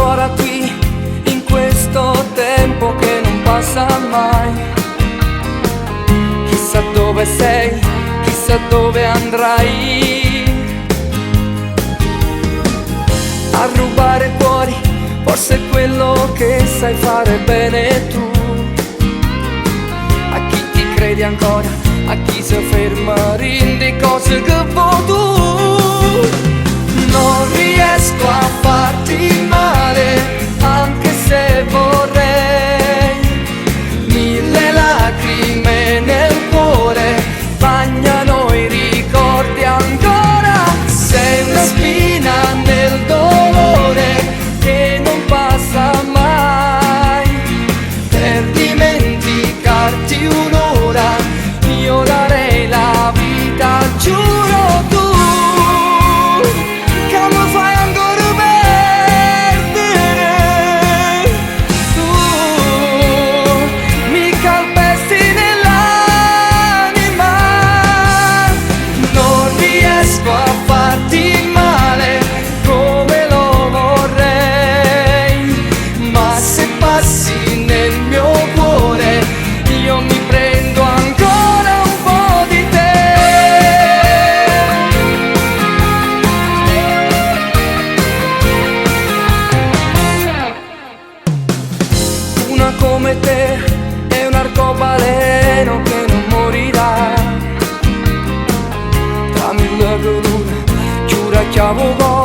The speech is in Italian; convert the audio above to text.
ancora qui in questo tempo che non passa mai. Chissà dove sei, chissà dove andrai. A rubare cuori, forse è quello che sai fare bene tu. A chi ti credi ancora, a chi si ferma rinde cose che vuoi tu. Non riesco a farti male, anche se vorrei. Mille lacrime nel cuore bagnano i ricordi ancora. Sei una spina nel dolore che non passa mai. Per dimenticarti un'ora io darei la vita, giuro. Tu che mi fai ancora perdere, tu mi calpesti nell'anima. Non riesco a farti male come lo vorrei, ma se passi nel mio cuore io mi prendo ancora un po' di te. Una come te è un arcobaleno che non morirà. Tra mille colore giura che avevo